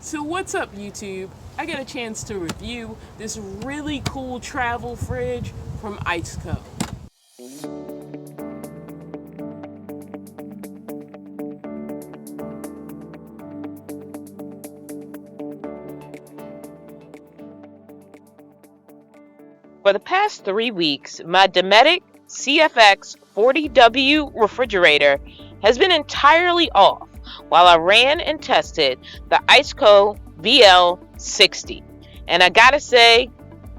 So what's up, YouTube? I got a chance to review this really cool travel fridge from ICECO. For the past 3 weeks, my Dometic CFX 40W refrigerator has been entirely off while I ran and tested the ICECO VL60. And I gotta say,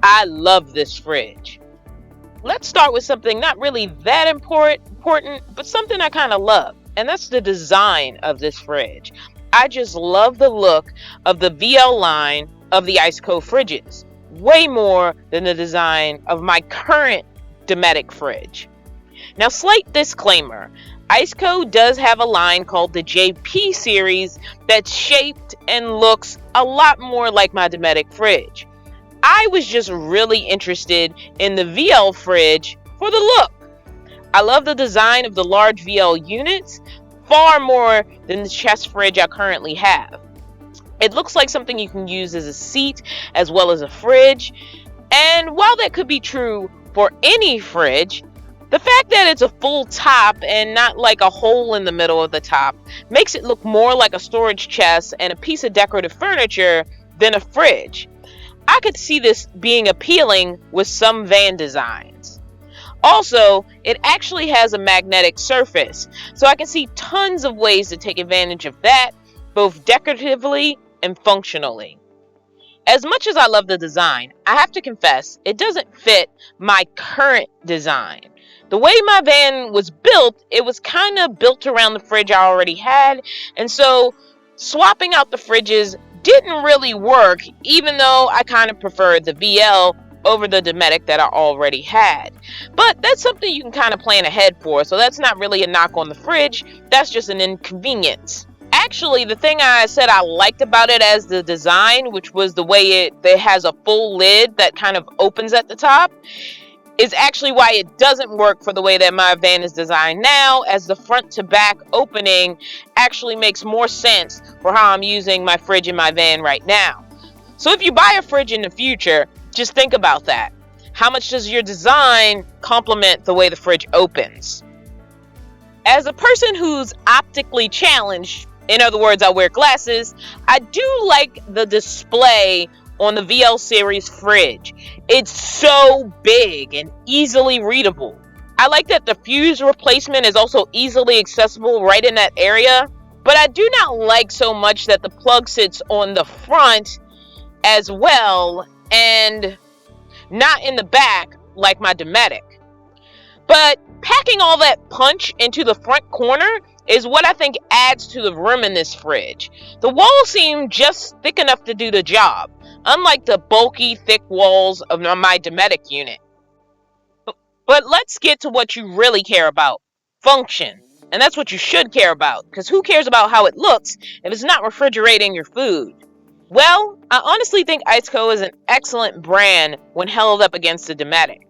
I love this fridge. Let's start with something not really that important, but something I kind of love, and that's the design of this fridge. I just love the look of the VL line of the ICECO fridges, way more than the design of my current Dometic fridge. Now, slight disclaimer, ICECO does have a line called the JP series that's shaped and looks a lot more like my Dometic fridge. I was just really interested in the VL fridge for the look. I love the design of the large VL units far more than the chest fridge I currently have. It looks like something you can use as a seat as well as a fridge. And while that could be true for any fridge, the fact that it's a full top and not like a hole in the middle of the top makes it look more like a storage chest and a piece of decorative furniture than a fridge. I could see this being appealing with some van designs. Also, it actually has a magnetic surface, so I can see tons of ways to take advantage of that, both decoratively and functionally. As much as I love the design, I have to confess it doesn't fit my current design. The way my van was built, it was kind of built around the fridge I already had, and so swapping out the fridges didn't really work, even though I kind of preferred the VL over the Dometic that I already had. But that's something you can kind of plan ahead for, so that's not really a knock on the fridge, that's just an inconvenience. Actually, the thing I said I liked about it as the design, which was the way it has a full lid that kind of opens at the top, is actually why it doesn't work for the way that my van is designed now, as the front to back opening actually makes more sense for how I'm using my fridge in my van right now. So if you buy a fridge in the future, just think about that. How much does your design complement the way the fridge opens? As a person who's optically challenged, in other words, I wear glasses, I do like the display on the VL series fridge. It's so big and easily readable. I like that the fuse replacement is also easily accessible right in that area, but I do not like so much that the plug sits on the front as well and not in the back like my Dometic. But packing all that punch into the front corner is what I think adds to the room in this fridge. The walls seem just thick enough to do the job, unlike the bulky, thick walls of my Dometic unit. But let's get to what you really care about, function. And that's what you should care about, because who cares about how it looks if it's not refrigerating your food? Well, I honestly think ICECO is an excellent brand when held up against the Dometic.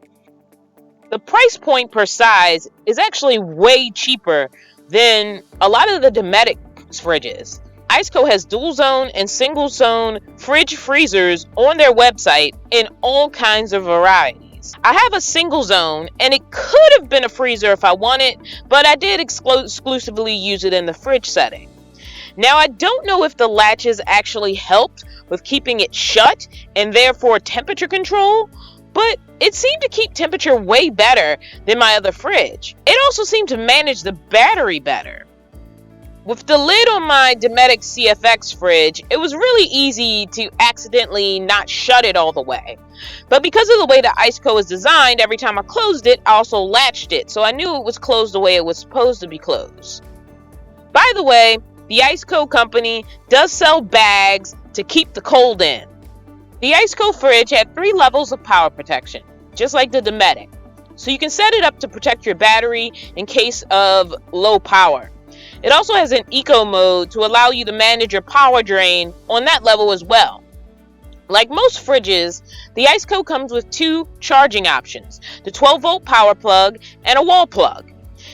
The price point per size is actually way cheaper than a lot of the Dometic fridges. ICECO has dual zone and single zone fridge freezers on their website in all kinds of varieties. I have a single zone, and it could have been a freezer if I wanted, but I did exclusively use it in the fridge setting. Now, I don't know if the latches actually helped with keeping it shut and therefore temperature control, but it seemed to keep temperature way better than my other fridge. It also seemed to manage the battery better. With the lid on my Dometic CFX fridge, it was really easy to accidentally not shut it all the way. But because of the way that ICECO is designed, every time I closed it, I also latched it, so I knew it was closed the way it was supposed to be closed. By the way, the ICECO company does sell bags to keep the cold in. The ICECO fridge had 3 levels of power protection, just like the Dometic. So you can set it up to protect your battery in case of low power. It also has an eco mode to allow you to manage your power drain on that level as well. Like most fridges, the ICECO comes with 2 charging options, the 12-volt power plug and a wall plug.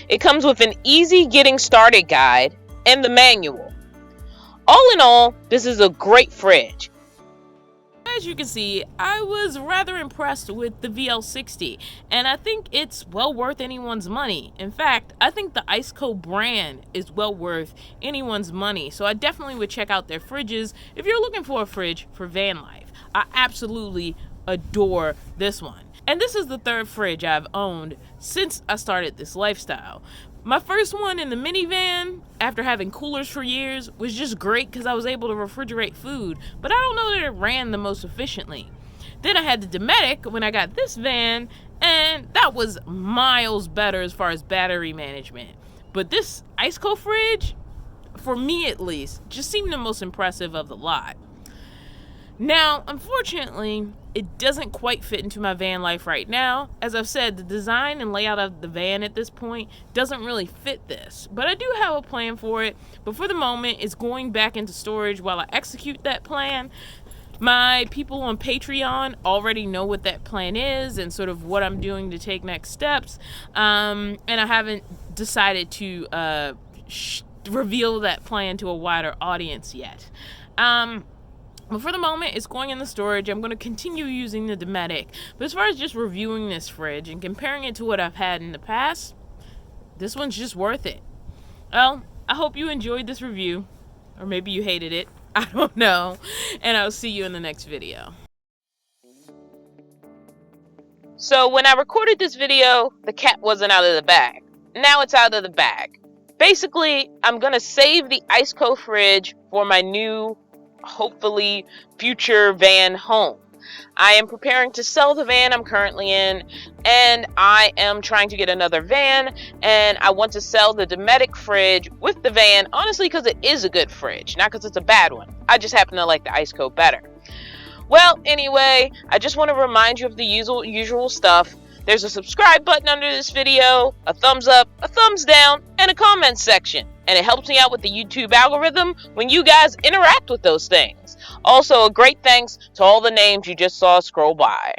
It comes with an easy getting started guide and the manual. All in all, this is a great fridge. As you can see, I was rather impressed with the VL60, and I think it's well worth anyone's money. In fact, I think the ICECO brand is well worth anyone's money, so I definitely would check out their fridges if you're looking for a fridge for van life. I absolutely adore this one. And this is the third fridge I've owned since I started this lifestyle. My first one in the minivan, after having coolers for years, was just great because I was able to refrigerate food, but I don't know that it ran the most efficiently. Then I had the Dometic when I got this van, and that was miles better as far as battery management. But this ICECO fridge, for me at least, just seemed the most impressive of the lot. Now, unfortunately, it doesn't quite fit into my van life right now. As I've said, the design and layout of the van at this point doesn't really fit this, but I do have a plan for it. But for the moment, it's going back into storage while I execute that plan. My people on Patreon already know what that plan is and sort of what I'm doing to take next steps. And I haven't decided to reveal that plan to a wider audience yet. But for the moment, it's going in the storage. I'm going to continue using the Dometic. But as far as just reviewing this fridge and comparing it to what I've had in the past, this one's just worth it. Well, I hope you enjoyed this review. Or maybe you hated it. I don't know. And I'll see you in the next video. So when I recorded this video, the cat wasn't out of the bag. Now it's out of the bag. Basically, I'm going to save the ICECO fridge for my new, hopefully future van home. I am preparing to sell the van I'm currently in, and I am trying to get another van, and I want to sell the Dometic fridge with the van, honestly because it is a good fridge, not because it's a bad one. I just happen to like the ICECO better. Well, anyway, I just want to remind you of the usual stuff. There's a subscribe button under this video, a thumbs up, a thumbs down, and a comment section. And it helps me out with the YouTube algorithm when you guys interact with those things. Also, a great thanks to all the names you just saw scroll by.